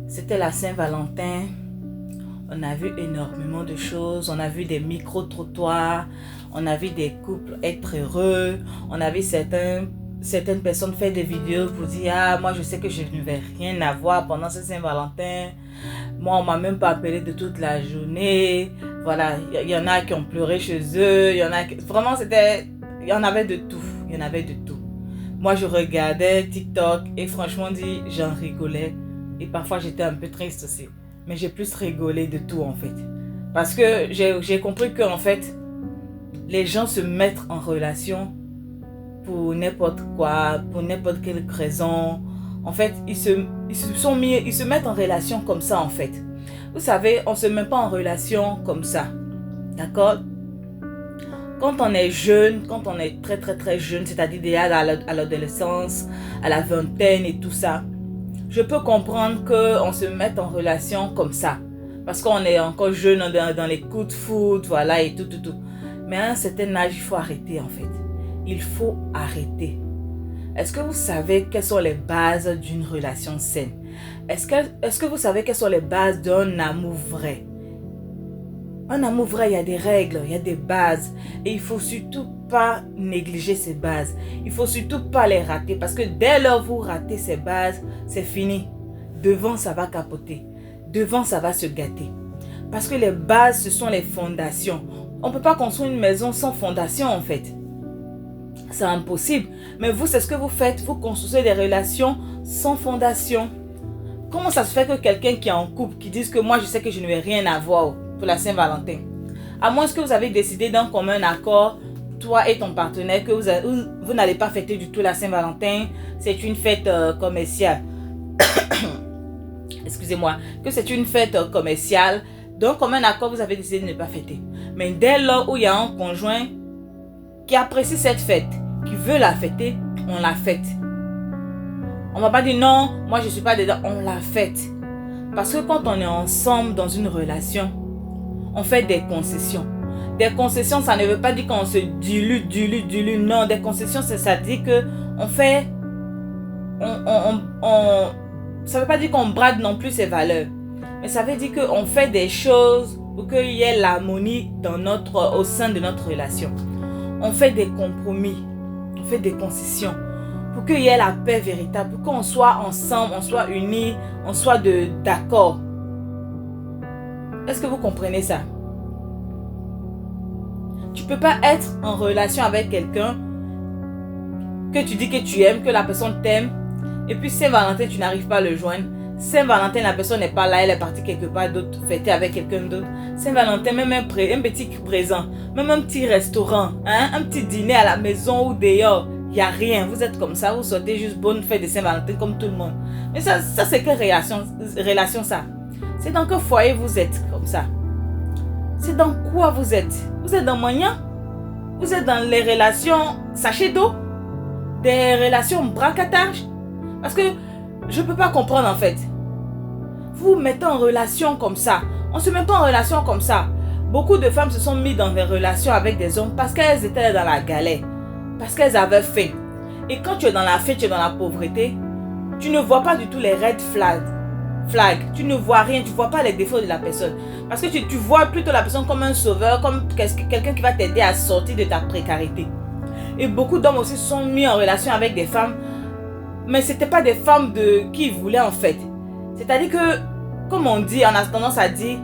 C'était la Saint-Valentin. On a vu énormément de choses. On a vu des micro-trottoirs. On a vu des couples être heureux. On a vu certaines personnes faire des vidéos pour dire ah, moi je sais que je ne vais rien avoir pendant ce Saint-Valentin. Moi, on m'a même pas appelé de toute la journée. Voilà, il y en a qui ont pleuré chez eux. Il y en a qui... Vraiment, il y en avait de tout. Il y en avait de tout. Moi, je regardais TikTok et franchement dit, j'en rigolais. Et parfois, j'étais un peu triste aussi. Mais j'ai plus rigolé de tout en fait. Parce que j'ai compris que en fait, les gens se mettent en relation pour n'importe quoi, pour n'importe quelle raison. En fait, ils se mettent en relation comme ça en fait. Vous savez, on ne se met pas en relation comme ça. D'accord? Quand on est jeune, quand on est très très très jeune, c'est-à-dire déjà à l'adolescence, à la vingtaine et tout ça, je peux comprendre qu'on se mette en relation comme ça. Parce qu'on est encore jeune dans les coups de foot, voilà, et tout. Mais à un certain âge, il faut arrêter en fait. Il faut arrêter. Est-ce que vous savez quelles sont les bases d'une relation saine? Est-ce que vous savez quelles sont les bases d'un amour vrai? Un amour vrai, il y a des règles, il y a des bases. Et il ne faut surtout pas négliger ces bases. Il ne faut surtout pas les rater. Parce que dès lors où vous ratez ces bases, c'est fini. Devant, ça va capoter. Devant, ça va se gâter. Parce que les bases, ce sont les fondations. On ne peut pas construire une maison sans fondation en fait. C'est impossible. Mais vous, c'est ce que vous faites. Vous construisez des relations sans fondation. Comment ça se fait que quelqu'un qui est en couple, qui dise que moi, je sais que je ne vais rien avoir pour la Saint-Valentin, à moins que vous avez décidé d'un commun accord, toi et ton partenaire, que vous n'allez pas fêter du tout la Saint-Valentin, c'est une fête commerciale. Excusez-moi, que c'est une fête commerciale, d'un commun accord, vous avez décidé de ne pas fêter. Mais dès lors où il y a un conjoint qui apprécie cette fête, qui veut la fêter, on la fête. On ne va pas dire non, moi je ne suis pas dedans, on la fête. Parce que quand on est ensemble dans une relation, on fait des concessions. Des concessions, ça ne veut pas dire qu'on se dilue. Non, des concessions, ça dit que on fait... ça ne veut pas dire qu'on brade non plus ses valeurs. Mais ça veut dire qu'on fait des choses pour qu'il y ait l'harmonie au sein de notre relation. On fait des compromis. On fait des concessions. Pour qu'il y ait la paix véritable. Pour qu'on soit ensemble, on soit unis, on soit d'accord. Est-ce que vous comprenez ça? Tu ne peux pas être en relation avec quelqu'un que tu dis que tu aimes, que la personne t'aime, et puis Saint-Valentin, tu n'arrives pas à le joindre. Saint-Valentin, la personne n'est pas là, elle est partie quelque part d'autre, fêter avec quelqu'un d'autre. Saint-Valentin, même un petit présent, même un petit restaurant, hein, un petit dîner à la maison ou dehors, il n'y a rien. Vous êtes comme ça, vous sortez juste bonne fête de Saint-Valentin comme tout le monde. Mais ça c'est quelle relation ça? C'est dans quel foyer vous êtes comme ça? C'est dans quoi vous êtes? Vous êtes dans moyen? Vous êtes dans les relations sachet d'eau? Des relations braquatage? Parce que je ne peux pas comprendre en fait. Vous vous mettez en relation comme ça. On ne se met pas en relation comme ça. Beaucoup de femmes se sont mises dans des relations avec des hommes parce qu'elles étaient dans la galère. Parce qu'elles avaient faim. Et quand tu es dans la faim, tu es dans la pauvreté, tu ne vois pas du tout les red flags. Tu ne vois rien, tu ne vois pas les défauts de la personne. Parce que tu vois plutôt la personne comme un sauveur, comme quelqu'un qui va t'aider à sortir de ta précarité. Et beaucoup d'hommes aussi se sont mis en relation avec des femmes, mais ce n'étaient pas des femmes qui voulaient en fait. C'est-à-dire que, comme on dit, on a tendance à dire,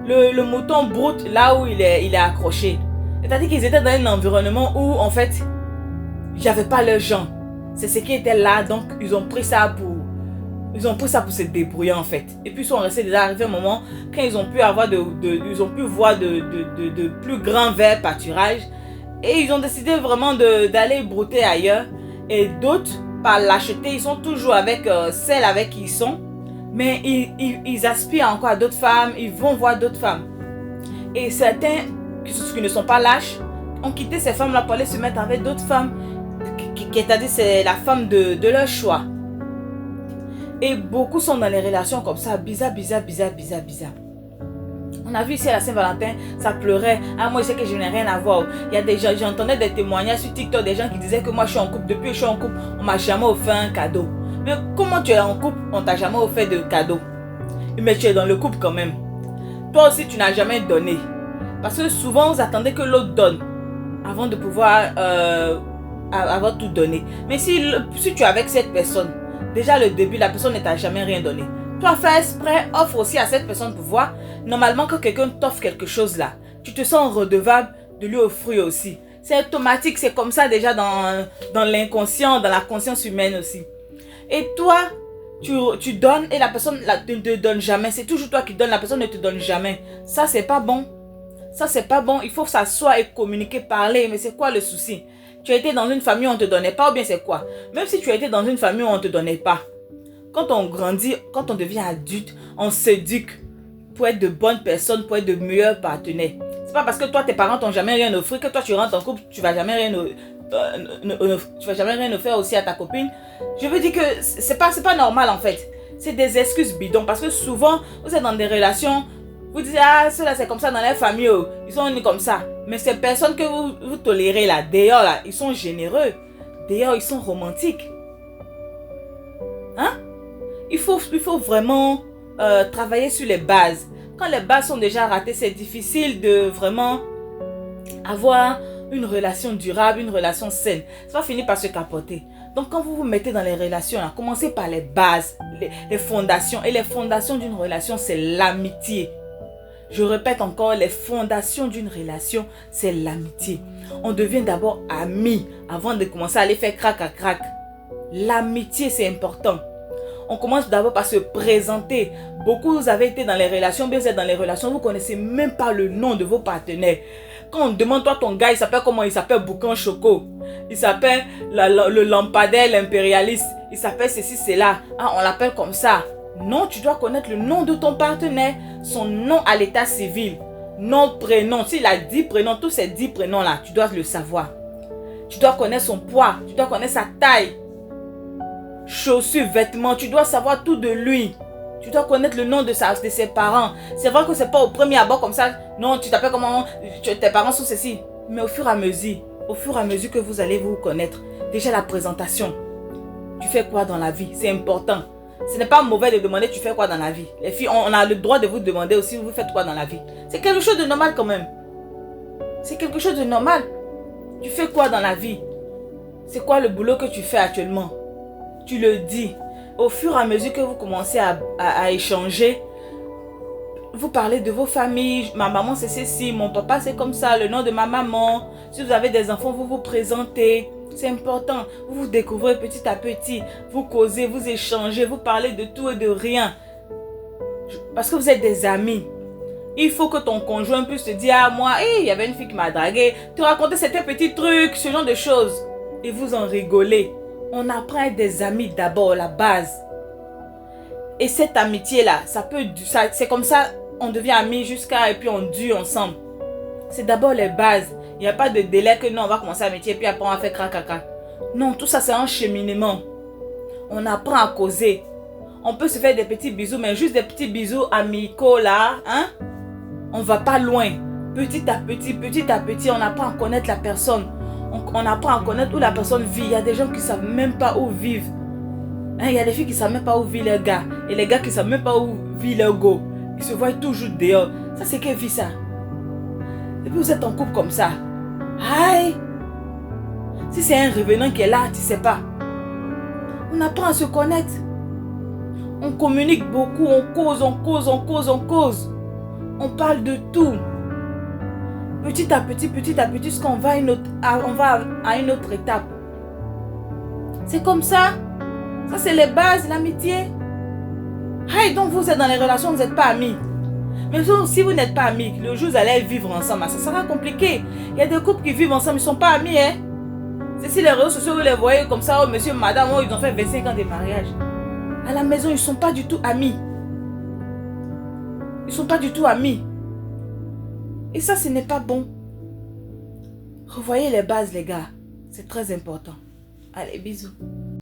le mouton broute là où il est accroché. C'est-à-dire qu'ils étaient dans un environnement où en fait, il n'y avait pas leur genre. C'est ce qui était là, donc ils ont pris ça pour se débrouiller en fait. Et puis ils sont restés déjà arrivé un moment quand ils ont pu avoir ils ont pu voir de plus grands verts pâturages et ils ont décidé vraiment d'aller brouter ailleurs. Et d'autres, par lâcheté, ils sont toujours avec celles avec qui ils sont, mais ils aspirent encore à d'autres femmes, ils vont voir d'autres femmes. Et certains qui ne sont pas lâches ont quitté ces femmes là pour aller se mettre avec d'autres femmes, c'est-à-dire c'est la femme de leur choix. Et beaucoup sont dans les relations comme ça, bizarre. On a vu ici à la Saint-Valentin, ça pleurait. Ah, moi je sais que je n'ai rien à voir. Il y a des gens, j'entendais des témoignages sur TikTok, des gens qui disaient que moi je suis en couple. Depuis que je suis en couple, on m'a jamais offert un cadeau. Mais comment tu es en couple, on t'a jamais offert de cadeau? mais tu es dans le couple quand même. Toi aussi, tu n'as jamais donné. Parce que souvent, vous attendez que l'autre donne avant de pouvoir avoir tout donné. Mais si tu es avec cette personne, déjà le début, la personne ne t'a jamais rien donné. Toi, fais exprès, offre aussi à cette personne pour voir. Normalement, quand quelqu'un t'offre quelque chose là, tu te sens redevable de lui offrir aussi. C'est automatique, c'est comme ça déjà dans l'inconscient, dans la conscience humaine aussi. Et toi, tu donnes et la personne ne te donne jamais. C'est toujours toi qui donnes, la personne ne te donne jamais. Ça, c'est pas bon. Ça, c'est pas bon. Il faut s'asseoir et communiquer, parler. Mais c'est quoi le souci? Tu as été dans une famille où on ne te donnait pas ou bien c'est quoi? Même si tu as été dans une famille où on ne te donnait pas. Quand on grandit, quand on devient adulte, on s'éduque pour être de bonnes personnes, pour être de meilleurs partenaires. C'est pas parce que toi, tes parents t'ont jamais rien offert que toi, tu rentres en couple, tu vas jamais rien offrir aussi à ta copine. Je veux dire que c'est pas normal en fait. C'est des excuses bidons parce que souvent, vous êtes dans des relations, vous dites, ah, ceux-là c'est comme ça dans leur famille, oh, ils sont nés comme ça. Mais ces personnes que vous tolérez là, d'ailleurs là, ils sont généreux. D'ailleurs, ils sont romantiques. Hein? Il faut vraiment travailler sur les bases. Quand les bases sont déjà ratées, c'est difficile de vraiment avoir une relation durable, une relation saine. Ça va finir par se capoter. Donc quand vous vous mettez dans les relations, là, commencez par les bases, les fondations. Et les fondations d'une relation, c'est l'amitié. Je répète encore, les fondations d'une relation, c'est l'amitié. On devient d'abord amis avant de commencer à aller faire crac à crac. L'amitié, c'est important. On commence d'abord par se présenter. Beaucoup, vous avez été dans les relations, bien vous êtes dans les relations, vous ne connaissez même pas le nom de vos partenaires. Quand on demande, toi, ton gars, il s'appelle comment? Il s'appelle Boucan Choco. Il s'appelle le lampadaire, l'impérialiste. Il s'appelle ceci, cela. Ah, on l'appelle comme ça. Non, tu dois connaître le nom de ton partenaire, son nom à l'état civil, nom, prénom. S'il a 10 prénoms, tous ces 10 prénoms-là, tu dois le savoir. Tu dois connaître son poids, tu dois connaître sa taille. Chaussures, vêtements, tu dois savoir tout de lui. Tu dois connaître le nom de ses parents. C'est vrai que c'est pas au premier abord comme ça. Non, tu t'appelles comment? Tes parents sont ceci. Mais au fur et à mesure que vous allez vous connaître, déjà la présentation. Tu fais quoi dans la vie? C'est important. Ce n'est pas mauvais de demander tu fais quoi dans la vie. Les filles, on a le droit de vous demander aussi vous faites quoi dans la vie. C'est quelque chose de normal quand même. C'est quelque chose de normal. Tu fais quoi dans la vie? C'est quoi le boulot que tu fais actuellement? Tu le dis. Au fur et à mesure que vous commencez à échanger, vous parlez de vos familles. Ma maman c'est ceci, mon papa c'est comme ça, le nom de ma maman. Si vous avez des enfants, vous vous présentez. C'est important. Vous vous découvrez petit à petit. Vous causez, vous échangez, vous parlez de tout et de rien. Parce que vous êtes des amis. Il faut que ton conjoint puisse te dire, ah moi, il y avait une fille qui m'a dragué. Te raconter certains petits trucs, ce genre de choses. Et vous en rigolez. On apprend à être des amis d'abord, la base. Et cette amitié-là, c'est comme ça, on devient amis et puis on dure ensemble. C'est d'abord les bases. Il n'y a pas de délai que non, on va commencer à métier et puis après on va faire crac. Non, tout ça c'est un cheminement. On apprend à causer. On peut se faire des petits bisous, mais juste des petits bisous amicaux là, hein? On va pas loin. Petit à petit, on apprend à connaître la personne. On apprend à connaître où la personne vit. Il y a des gens qui ne savent même pas où vivent. Hein, il y a des filles qui ne savent même pas où vit leur gars. Et les gars qui ne savent même pas où vit leur go. Ils se voient toujours dehors. Ça, c'est quelle vie ça? Et puis vous êtes en couple comme ça. Aïe! Si c'est un revenant qui est là, tu ne sais pas. On apprend à se connaître. On communique beaucoup, on cause. On parle de tout. Petit à petit, jusqu'à on va à une autre étape. C'est comme ça. Ça, c'est les bases, l'amitié. Hey, donc vous êtes dans les relations, vous n'êtes pas amis. Mais si vous n'êtes pas amis, le jour où vous allez vivre ensemble, ça sera compliqué. Il y a des couples qui vivent ensemble, ils ne sont pas amis. Hein? C'est si les réseaux sociaux, vous les voyez comme ça, oh monsieur, madame, oh, ils ont fait 25 ans de mariage. À la maison, ils ne sont pas du tout amis. Ils ne sont pas du tout amis. Et ça, ce n'est pas bon. Revoyez les bases, les gars. C'est très important. Allez, bisous.